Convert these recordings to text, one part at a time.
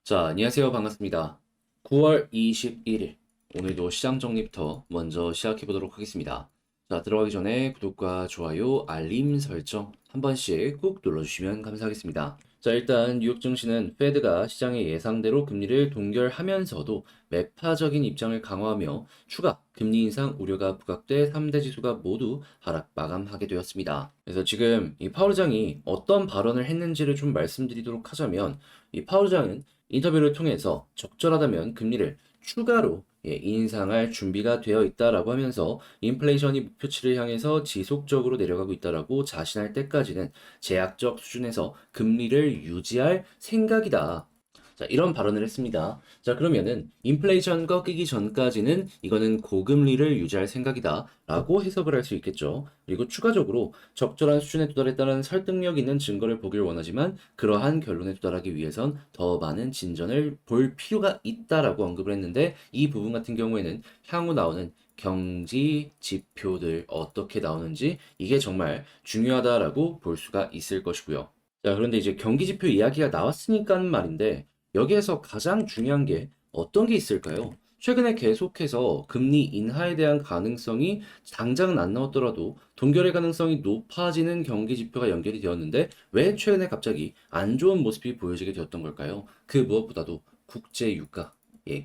자, 안녕하세요. 반갑습니다. 9월 21일. 오늘도 시장 정리부터 먼저 시작해 보도록 하겠습니다. 자, 들어가기 전에 구독과 좋아요, 알림 설정 한 번씩 꾹 눌러주시면 감사하겠습니다. 자, 일단 뉴욕 증시는 페드가 시장의 예상대로 금리를 동결하면서도 매파적인 입장을 강화하며 추가 금리 인상 우려가 부각돼 3대 지수가 모두 하락 마감하게 되었습니다. 그래서 지금 이 파월 의장이 어떤 발언을 했는지를 좀 말씀드리도록 하자면 이 파월 의장은 인터뷰를 통해서 적절하다면 금리를 추가로 인상할 준비가 되어 있다라고 하면서 인플레이션이 목표치를 향해서 지속적으로 내려가고 있다라고 자신할 때까지는 제약적 수준에서 금리를 유지할 생각이다. 자, 이런 발언을 했습니다. 자, 그러면은 인플레이션 꺾이기 전까지는 이거는 고금리를 유지할 생각이다 라고 해석을 할 수 있겠죠. 그리고 추가적으로 적절한 수준에 도달했다는 설득력 있는 증거를 보길 원하지만 그러한 결론에 도달하기 위해선 더 많은 진전을 볼 필요가 있다라고 언급을 했는데 이 부분 같은 경우에는 향후 나오는 경지 지표들 어떻게 나오는지 이게 정말 중요하다라고 볼 수가 있을 것이고요. 자, 그런데 이제 경기 지표 이야기가 나왔으니까 말인데 여기에서 가장 중요한 게 어떤 게 있을까요? 최근에 계속해서 금리 인하에 대한 가능성이 당장은 안 나왔더라도 동결의 가능성이 높아지는 경기 지표가 연결이 되었는데 왜 최근에 갑자기 안 좋은 모습이 보여지게 되었던 걸까요? 그 무엇보다도 국제 유가,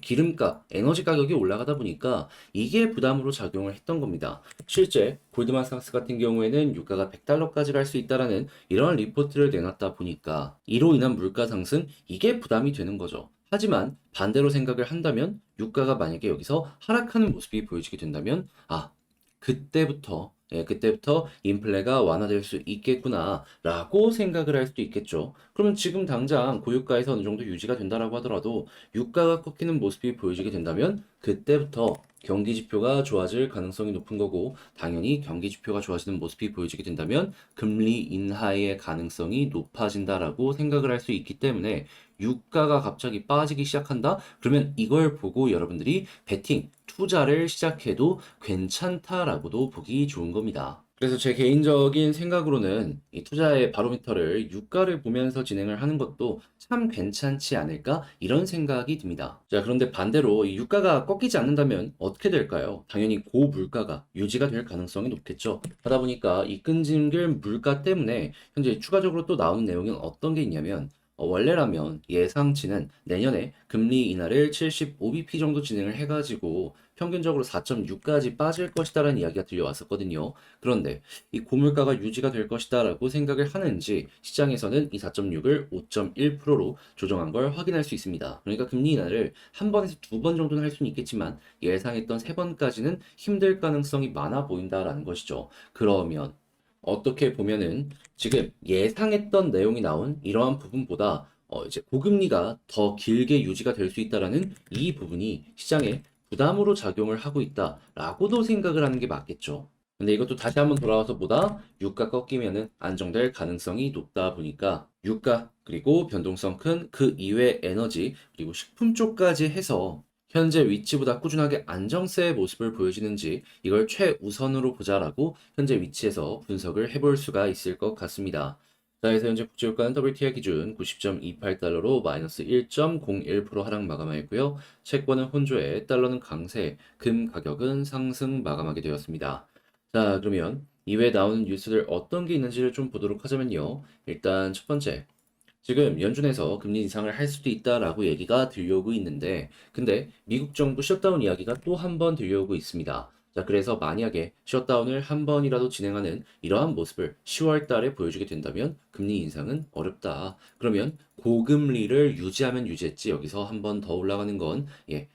기름값, 에너지 가격이 올라가다 보니까 이게 부담으로 작용을 했던 겁니다. 실제 골드만삭스 같은 경우에는 유가가 100달러까지 갈 수 있다라는 이러한 리포트를 내놨다 보니까 이로 인한 물가 상승 이게 부담이 되는 거죠. 하지만 반대로 생각을 한다면 유가가 만약에 여기서 하락하는 모습이 보여지게 된다면 그때부터 인플레가 완화될 수 있겠구나라고 생각을 할 수도 있겠죠. 그러면 지금 당장 고유가에서 어느 정도 유지가 된다라고 하더라도 유가가 꺾이는 모습이 보여지게 된다면 그때부터 경기 지표가 좋아질 가능성이 높은 거고 당연히 경기 지표가 좋아지는 모습이 보여지게 된다면 금리 인하의 가능성이 높아진다라고 생각을 할 수 있기 때문에 유가가 갑자기 빠지기 시작한다? 그러면 이걸 보고 여러분들이 베팅, 투자를 시작해도 괜찮다라고도 보기 좋은 겁니다. 그래서 제 개인적인 생각으로는 이 투자의 바로미터를 유가를 보면서 진행을 하는 것도 참 괜찮지 않을까? 이런 생각이 듭니다. 자, 그런데 반대로 이 유가가 꺾이지 않는다면 어떻게 될까요? 당연히 고물가가 유지가 될 가능성이 높겠죠. 하다 보니까 이 끈질길 물가 때문에 현재 추가적으로 또 나오는 내용은 어떤 게 있냐면 원래라면 예상치는 내년에 금리 인하를 75bp 정도 진행을 해가지고 평균적으로 4.6까지 빠질 것이다라는 이야기가 들려왔었거든요. 그런데 이 고물가가 유지가 될 것이다라고 생각을 하는지 시장에서는 이 4.6을 5.1%로 조정한 걸 확인할 수 있습니다. 그러니까 금리 인하를 한 번에서 두 번 정도는 할 수는 있겠지만 예상했던 세 번까지는 힘들 가능성이 많아 보인다라는 것이죠. 그러면 어떻게 보면은 지금 예상했던 내용이 나온 이러한 부분보다 이제 고금리가 더 길게 유지가 될 수 있다라는 이 부분이 시장에 부담으로 작용을 하고 있다라고도 생각을 하는 게 맞겠죠. 근데 이것도 다시 한번 돌아와서 보다 유가 꺾이면은 안정될 가능성이 높다 보니까 유가 그리고 변동성 큰 그 이외 에너지 그리고 식품 쪽까지 해서 현재 위치보다 꾸준하게 안정세의 모습을 보여주는지 이걸 최우선으로 보자라고 현재 위치에서 분석을 해볼 수가 있을 것 같습니다. 자, 그래서 현재 국제유가는 WTI 기준 90.28달러로 마이너스 1.01% 하락 마감하였고요. 채권은 혼조에 달러는 강세, 금 가격은 상승 마감하게 되었습니다. 자, 그러면 이외에 나오는 뉴스들 어떤 게 있는지를 좀 보도록 하자면요. 일단 첫 번째, 지금 연준에서 금리 인상을 할 수도 있다라고 얘기가 들려오고 있는데, 근데 미국 정부 셧다운 이야기가 또 한 번 들려오고 있습니다. 자, 그래서 만약에 셧다운을 한 번이라도 진행하는 이러한 모습을 10월 달에 보여주게 된다면 금리 인상은 어렵다. 그러면 고금리를 유지하면 유지했지 여기서 한 번 더 올라가는 건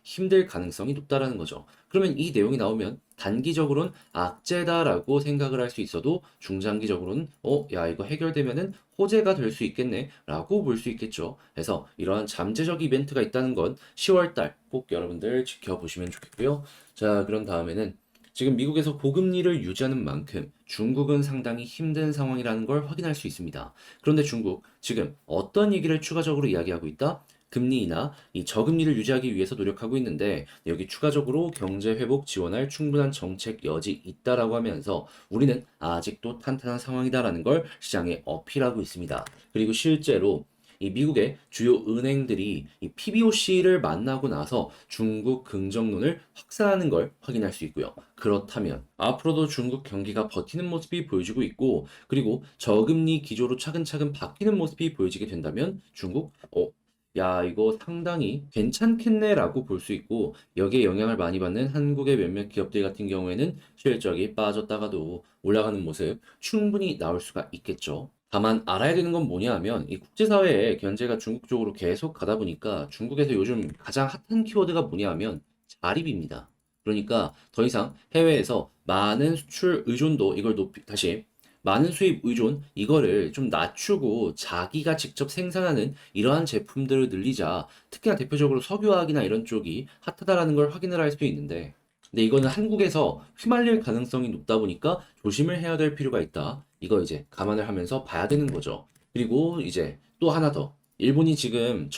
힘들 가능성이 높다라는 거죠. 그러면 이 내용이 나오면 단기적으로는 악재다라고 생각을 할 수 있어도 중장기적으로는 야 이거 해결되면은 호재가 될 수 있겠네 라고 볼 수 있겠죠. 그래서 이러한 잠재적 이벤트가 있다는 건 10월 달 꼭 여러분들 지켜보시면 좋겠고요. 자, 그런 다음에는 지금 미국에서 고금리를 유지하는 만큼 중국은 상당히 힘든 상황이라는 걸 확인할 수 있습니다. 그런데 중국 지금 어떤 얘기를 추가적으로 이야기하고 있다? 금리 인하, 이 저금리를 유지하기 위해서 노력하고 있는데 여기 추가적으로 경제 회복 지원할 충분한 정책 여지 있다라고 하면서 우리는 아직도 탄탄한 상황이다라는 걸 시장에 어필하고 있습니다. 그리고 실제로 이 미국의 주요 은행들이 이 PBOC를 만나고 나서 중국 긍정론을 확산하는 걸 확인할 수 있고요. 그렇다면 앞으로도 중국 경기가 버티는 모습이 보여지고 있고, 그리고 저금리 기조로 차근차근 바뀌는 모습이 보여지게 된다면 중국, 야, 이거 상당히 괜찮겠네라고 볼 수 있고, 여기에 영향을 많이 받는 한국의 몇몇 기업들 같은 경우에는 실적이 빠졌다가도 올라가는 모습 충분히 나올 수가 있겠죠. 다만 알아야 되는 건 뭐냐 하면 이 국제사회의 견제가 중국 쪽으로 계속 가다 보니까 중국에서 요즘 가장 핫한 키워드가 뭐냐 하면 자립입니다. 그러니까 더 이상 해외에서 많은 수출 의존도 이걸 다시 많은 수입 의존 이거를 좀 낮추고 자기가 직접 생산하는 이러한 제품들을 늘리자. 특히나 대표적으로 석유화학이나 이런 쪽이 핫하다라는 걸 확인을 할 수 있는데, 근데 이거는 한국에서 휘말릴 가능성이 높다 보니까 조심을 해야 될 필요가 있다. 이거 이제 감안을 하면서 봐야 되는 거죠. 그리고 이제 또 하나 더. 일본이 지금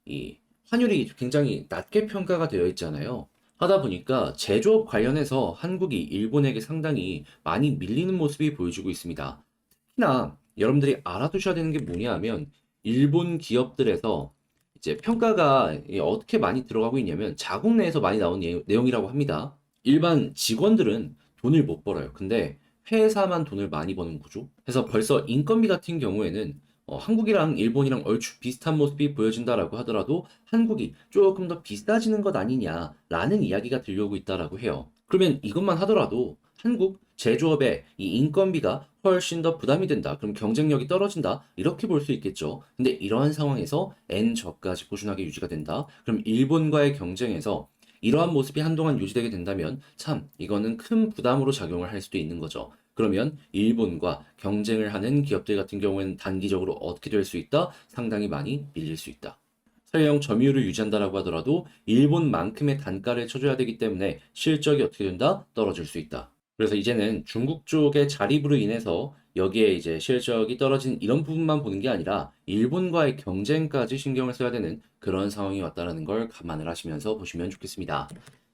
이 환율이 굉장히 낮게 평가가 되어 있잖아요. 하다 보니까 제조업 관련해서 한국이 일본에게 상당히 많이 밀리는 모습이 보여지고 있습니다. 특히나 여러분들이 알아두셔야 되는 게 뭐냐 하면 일본 기업들에서 이제 평가가 어떻게 많이 들어가고 있냐면 자국 내에서 많이 나온 내용이라고 합니다. 일반 직원들은 돈을 못 벌어요. 근데 회사만 돈을 많이 버는 구조. 그래서 벌써 인건비 같은 경우에는 한국이랑 일본이랑 얼추 비슷한 모습이 보여진다라고 하더라도 한국이 조금 더 비싸지는 것 아니냐라는 이야기가 들려오고 있다라고 해요. 그러면 이것만 하더라도 한국 제조업의 이 인건비가 훨씬 더 부담이 된다. 그럼 경쟁력이 떨어진다. 이렇게 볼 수 있겠죠. 근데 이러한 상황에서 N저까지 꾸준하게 유지가 된다. 그럼 일본과의 경쟁에서 이러한 모습이 한동안 유지되게 된다면 참 이거는 큰 부담으로 작용을 할 수도 있는 거죠. 그러면 일본과 경쟁을 하는 기업들 같은 경우에는 단기적으로 어떻게 될 수 있다? 상당히 많이 밀릴 수 있다. 설령 점유율을 유지한다라고 하더라도 일본만큼의 단가를 쳐줘야 되기 때문에 실적이 어떻게 된다? 떨어질 수 있다. 그래서 이제는 중국 쪽의 자립으로 인해서 여기에 이제 실적이 떨어진 이런 부분만 보는 게 아니라 일본과의 경쟁까지 신경을 써야 되는 그런 상황이 왔다라는 걸 감안을 하시면서 보시면 좋겠습니다.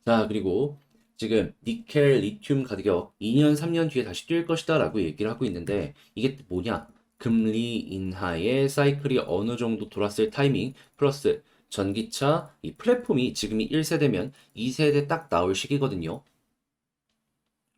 자, 그리고 지금 니켈, 리튬 가격 2년, 3년 뒤에 다시 뛸 것이다 라고 얘기를 하고 있는데 이게 뭐냐? 금리 인하의 사이클이 어느 정도 돌았을 타이밍 플러스 전기차 이 플랫폼이 지금이 1세대면 2세대 딱 나올 시기거든요.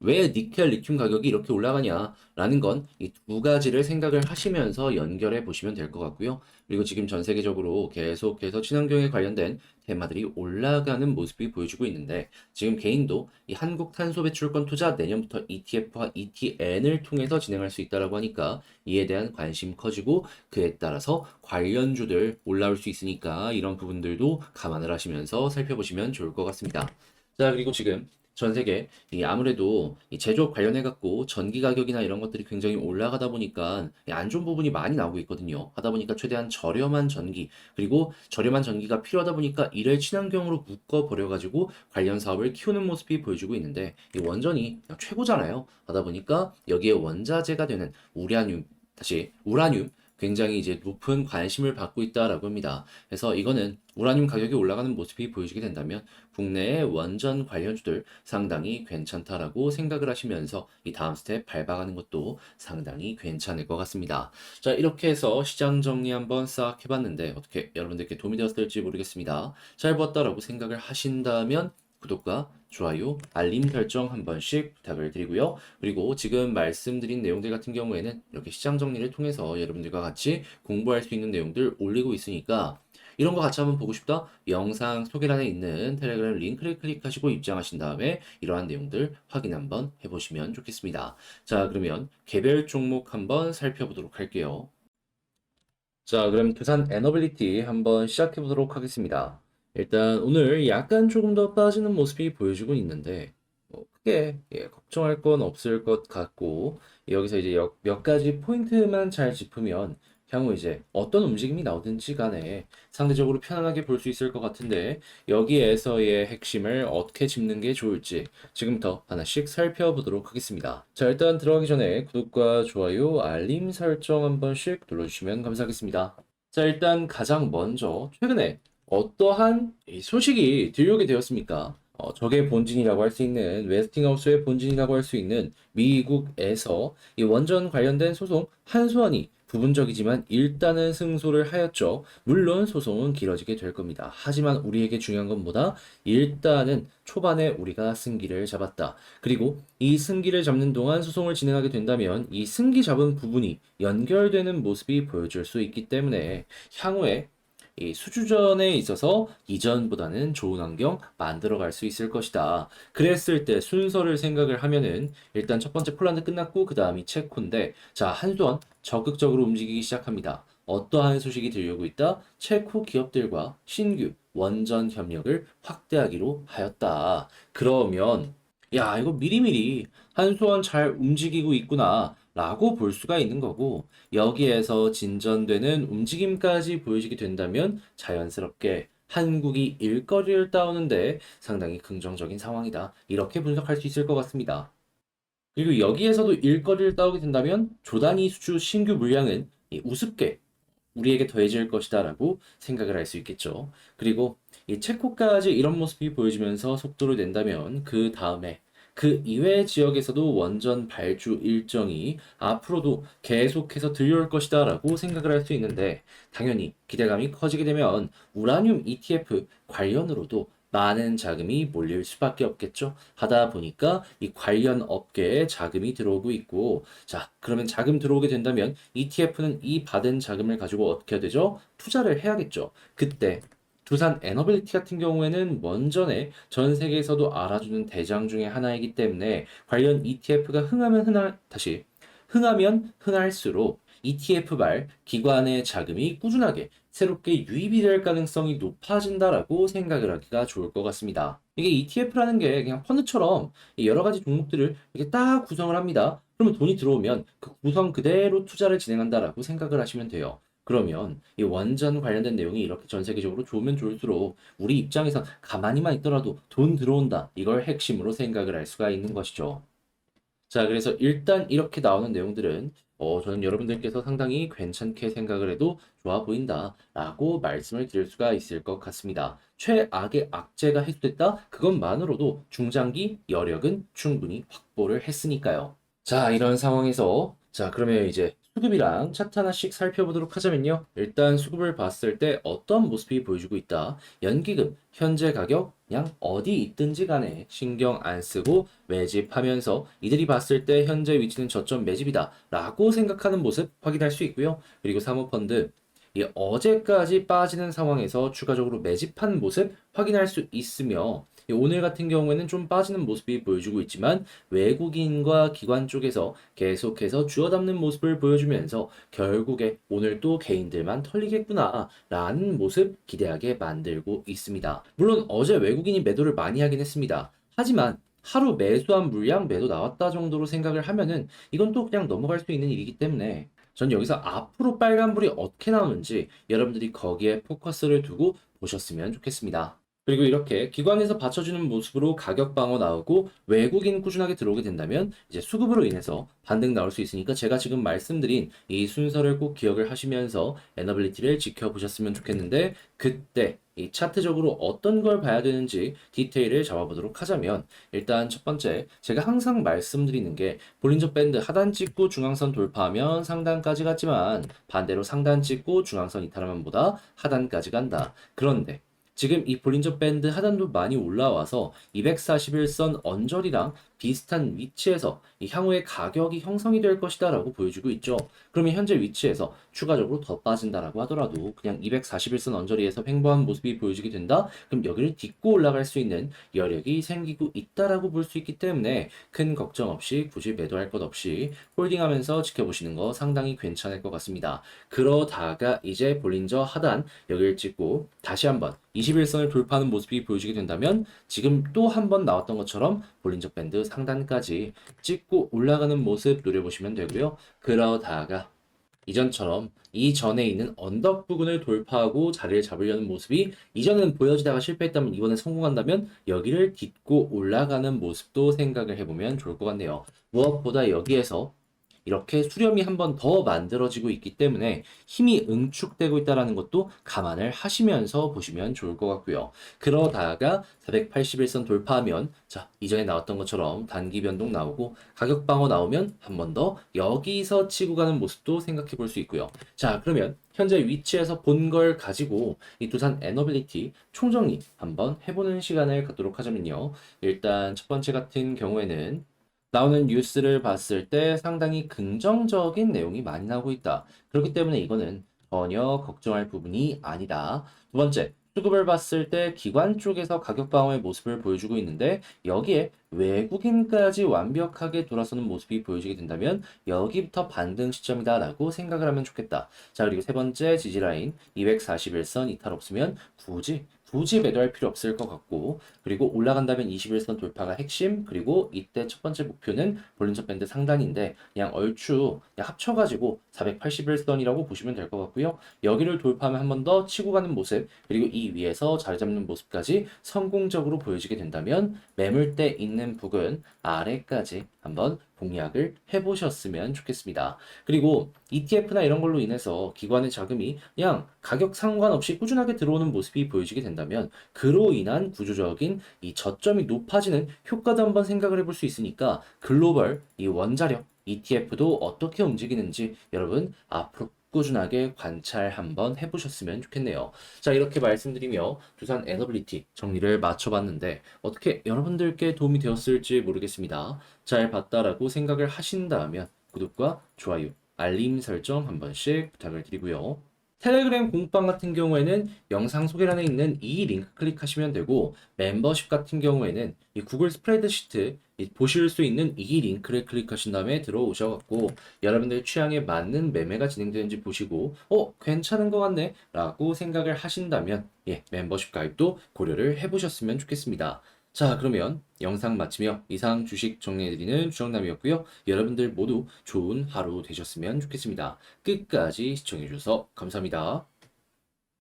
왜 니켈, 리튬 가격이 이렇게 올라가냐라는 건 이 두 가지를 생각을 하시면서 연결해 보시면 될 것 같고요. 그리고 지금 전 세계적으로 계속해서 친환경에 관련된 테마들이 올라가는 모습이 보여주고 있는데 지금 개인도 이 한국 탄소 배출권 투자 내년부터 ETF와 ETN을 통해서 진행할 수 있다라고 하니까 이에 대한 관심 커지고 그에 따라서 관련주들 올라올 수 있으니까 이런 부분들도 감안을 하시면서 살펴보시면 좋을 것 같습니다. 자, 그리고 지금 전 세계 이 아무래도 이 제조업 관련해 갖고 전기 가격이나 이런 것들이 굉장히 올라가다 보니까 이안 좋은 부분이 많이 나오고 있거든요. 하다 보니까 최대한 저렴한 전기 그리고 저렴한 전기가 필요하다 보니까 이를 친환경으로 묶어 버려 가지고 관련 사업을 키우는 모습이 보여주고 있는데 이 원전이 최고잖아요. 하다 보니까 여기에 원자재가 되는 우라늄 굉장히 이제 높은 관심을 받고 있다라고 합니다. 그래서 이거는 우라늄 가격이 올라가는 모습이 보여지게 된다면 국내의 원전 관련주들 상당히 괜찮다라고 생각을 하시면서 이 다음 스텝 밟아가는 것도 상당히 괜찮을 것 같습니다. 자, 이렇게 해서 시장 정리 한번 싹 해봤는데 어떻게 여러분들께 도움이 되었을지 모르겠습니다. 잘 보았다라고 생각을 하신다면 구독과 좋아요, 알림 설정 한 번씩 부탁을 드리고요. 그리고 지금 말씀드린 내용들 같은 경우에는 이렇게 시장 정리를 통해서 여러분들과 같이 공부할 수 있는 내용들 올리고 있으니까 이런 거 같이 한번 보고 싶다? 영상 소개란에 있는 텔레그램 링크를 클릭하시고 입장하신 다음에 이러한 내용들 확인 한번 해보시면 좋겠습니다. 자, 그러면 개별 종목 한번 살펴보도록 할게요. 자, 그럼 두산 에너빌리티 한번 시작해 보도록 하겠습니다. 일단 오늘 약간 조금 더 빠지는 모습이 보여지고 있는데 크게 걱정할 건 없을 것 같고 여기서 이제 몇 가지 포인트만 잘 짚으면 향후 이제 어떤 움직임이 나오든지 간에 상대적으로 편안하게 볼 수 있을 것 같은데 여기에서의 핵심을 어떻게 짚는 게 좋을지 지금부터 하나씩 살펴보도록 하겠습니다. 자, 일단 들어가기 전에 구독과 좋아요, 알림 설정 한 번씩 눌러주시면 감사하겠습니다. 자, 일단 가장 먼저 최근에 어떠한 이 소식이 들려오게 되었습니까? 적의 본진이라고 할 수 있는 웨스팅하우스의 본진이라고 할 수 있는 미국에서 이 원전 관련된 소송 한수원이 부분적이지만 일단은 승소를 하였죠. 물론 소송은 길어지게 될 겁니다. 하지만 우리에게 중요한 건 뭐다? 일단은 초반에 우리가 승기를 잡았다. 그리고 이 승기를 잡는 동안 소송을 진행하게 된다면 이 승기 잡은 부분이 연결되는 모습이 보여줄 수 있기 때문에 향후에 이 수주전에 있어서 이전보다는 좋은 환경 만들어 갈 수 있을 것이다. 그랬을 때 순서를 생각을 하면은 일단 첫 번째 폴란드 끝났고 그 다음이 체코인데 자, 한수원 적극적으로 움직이기 시작합니다. 어떠한 소식이 들려오고 있다? 체코 기업들과 신규 원전 협력을 확대하기로 하였다. 그러면 야, 이거 미리미리 한수원 잘 움직이고 있구나 라고 볼 수가 있는 거고 여기에서 진전되는 움직임까지 보여지게 된다면 자연스럽게 한국이 일거리를 따오는데 상당히 긍정적인 상황이다. 이렇게 분석할 수 있을 것 같습니다. 그리고 여기에서도 일거리를 따오게 된다면 조단위 수주 신규 물량은 이 우습게 우리에게 더해질 것이다라고 생각을 할 수 있겠죠. 그리고 이 체코까지 이런 모습이 보여지면서 속도를 낸다면 그 다음에 그 이외의 지역에서도 원전 발주 일정이 앞으로도 계속해서 들려올 것이다라고 생각을 할 수 있는데 당연히 기대감이 커지게 되면 우라늄 ETF 관련으로도 많은 자금이 몰릴 수밖에 없겠죠. 하다 보니까 이 관련 업계에 자금이 들어오고 있고, 자, 그러면 자금 들어오게 된다면 ETF는 이 받은 자금을 가지고 어떻게 해야 되죠? 투자를 해야겠죠. 그때 두산 에너빌리티 같은 경우에는 원전에 전 세계에서도 알아주는 대장 중에 하나이기 때문에 관련 ETF가 흥하면 흥할수록 ETF 발 기관의 자금이 꾸준하게 새롭게 유입이 될 가능성이 높아진다라고 생각을 하기가 좋을 것 같습니다. 이게 ETF라는 게 그냥 펀드처럼 여러 가지 종목들을 이렇게 딱 구성을 합니다. 그러면 돈이 들어오면 그 구성 그대로 투자를 진행한다라고 생각을 하시면 돼요. 그러면 이 원전 관련된 내용이 이렇게 전 세계적으로 좋으면 좋을수록 우리 입장에서 가만히만 있더라도 돈 들어온다. 이걸 핵심으로 생각을 할 수가 있는 것이죠. 자, 그래서 일단 이렇게 나오는 내용들은 저는 여러분들께서 상당히 괜찮게 생각을 해도 좋아 보인다라고 말씀을 드릴 수가 있을 것 같습니다. 최악의 악재가 해소됐다? 그것만으로도 중장기 여력은 충분히 확보를 했으니까요. 자, 이런 상황에서 자, 그러면 이제 수급이랑 차트 하나씩 살펴보도록 하자면요. 일단 수급을 봤을 때 어떤 모습이 보여주고 있다. 연기금, 현재 가격, 그냥 어디 있든지 간에 신경 안 쓰고 매집하면서 이들이 봤을 때 현재 위치는 저점 매집이다 라고 생각하는 모습 확인할 수 있고요. 그리고 사모펀드 이 어제까지 빠지는 상황에서 추가적으로 매집한 모습 확인할 수 있으며 이 오늘 같은 경우에는 좀 빠지는 모습이 보여주고 있지만 외국인과 기관 쪽에서 계속해서 주워 담는 모습을 보여주면서 결국에 오늘 또 개인들만 털리겠구나 라는 모습 기대하게 만들고 있습니다. 물론 어제 외국인이 매도를 많이 하긴 했습니다. 하지만 하루 매수한 물량 매도 나왔다 정도로 생각을 하면은 이건 또 그냥 넘어갈 수 있는 일이기 때문에 전 여기서 앞으로 빨간불이 어떻게 나오는지 여러분들이 거기에 포커스를 두고 보셨으면 좋겠습니다. 그리고 이렇게 기관에서 받쳐주는 모습으로 가격 방어 나오고 외국인 꾸준하게 들어오게 된다면 이제 수급으로 인해서 반등 나올 수 있으니까 제가 지금 말씀드린 이 순서를 꼭 기억을 하시면서 에너빌리티를 지켜보셨으면 좋겠는데 그때 이 차트적으로 어떤 걸 봐야 되는지 디테일을 잡아보도록 하자면 일단 첫 번째 제가 항상 말씀드리는 게 볼린저 밴드 하단 찍고 중앙선 돌파하면 상단까지 갔지만 반대로 상단 찍고 중앙선 이탈하면 보다 하단까지 간다. 그런데 지금 이 볼린저 밴드 하단도 많이 올라와서 241선 언저리랑 비슷한 위치에서 이 향후에 가격이 형성이 될 것이다라고 보여주고 있죠. 그러면 현재 위치에서 추가적으로 더 빠진다라고 하더라도 그냥 241선 언저리에서 횡보한 모습이 보여지게 된다? 그럼 여기를 딛고 올라갈 수 있는 여력이 생기고 있다라고 볼 수 있기 때문에 큰 걱정 없이 굳이 매도할 것 없이 홀딩하면서 지켜보시는 거 상당히 괜찮을 것 같습니다. 그러다가 이제 볼린저 하단 여기를 찍고 다시 한번 21선을 돌파하는 모습이 보여지게 된다면 지금 또 한 번 나왔던 것처럼 볼린저 밴드 상단까지 찍고 올라가는 모습 노려보시면 되고요. 그러다가 이전처럼 이전에 있는 언덕 부근을 돌파하고 자리를 잡으려는 모습이 이전은 보여지다가 실패했다면 이번에 성공한다면 여기를 딛고 올라가는 모습도 생각을 해보면 좋을 것 같네요. 무엇보다 여기에서 이렇게 수렴이 한 번 더 만들어지고 있기 때문에 힘이 응축되고 있다는 것도 감안을 하시면서 보시면 좋을 것 같고요. 그러다가 481선 돌파하면 자, 이전에 나왔던 것처럼 단기 변동 나오고 가격 방어 나오면 한 번 더 여기서 치고 가는 모습도 생각해 볼 수 있고요. 자, 그러면 현재 위치에서 본 걸 가지고 이 두산 에너빌리티 총정리 한번 해보는 시간을 갖도록 하자면요. 일단 첫 번째 같은 경우에는 나오는 뉴스를 봤을 때 상당히 긍정적인 내용이 많이 나오고 있다. 그렇기 때문에 이거는 전혀 걱정할 부분이 아니다. 두 번째, 수급을 봤을 때 기관 쪽에서 가격 방어의 모습을 보여주고 있는데 여기에 외국인까지 완벽하게 돌아서는 모습이 보여지게 된다면 여기부터 반등 시점이다라고 생각을 하면 좋겠다. 자, 그리고 세 번째 지지라인 241선 이탈 없으면 굳이 매도할 필요 없을 것 같고, 그리고 올라간다면 21선 돌파가 핵심, 그리고 이때 첫 번째 목표는 볼린저 밴드 상단인데 그냥 얼추 그냥 합쳐가지고 481선이라고 보시면 될 것 같고요. 여기를 돌파하면 한 번 더 치고 가는 모습, 그리고 이 위에서 자리 잡는 모습까지 성공적으로 보여지게 된다면 매물대 있는 부근 아래까지 한번 공략을 해보셨으면 좋겠습니다. 그리고 ETF나 이런 걸로 인해서 기관의 자금이 그냥 가격 상관없이 꾸준하게 들어오는 모습이 보여지게 된다면 그로 인한 구조적인 이 저점이 높아지는 효과도 한번 생각을 해볼 수 있으니까 글로벌 이 원자력 ETF도 어떻게 움직이는지 여러분 앞으로 꾸준하게 관찰 한번 해보셨으면 좋겠네요. 자, 이렇게 말씀드리며 두산 에너빌리티 정리를 마쳐봤는데 어떻게 여러분들께 도움이 되었을지 모르겠습니다. 잘 봤다라고 생각을 하신다면 구독과 좋아요, 알림 설정 한 번씩 부탁을 드리고요. 텔레그램 공방 같은 경우에는 영상 소개란에 있는 이 링크 클릭하시면 되고 멤버십 같은 경우에는 이 구글 스프레드시트 보실 수 있는 이 링크를 클릭하신 다음에 들어오셔갖고 여러분들 취향에 맞는 매매가 진행되는지 보시고 괜찮은 것 같네 라고 생각을 하신다면 멤버십 가입도 고려를 해보셨으면 좋겠습니다. 자, 그러면 영상 마치며 이상 주식 정리해드리는 주정남이었고요. 여러분들 모두 좋은 하루 되셨으면 좋겠습니다. 끝까지 시청해주셔서 감사합니다.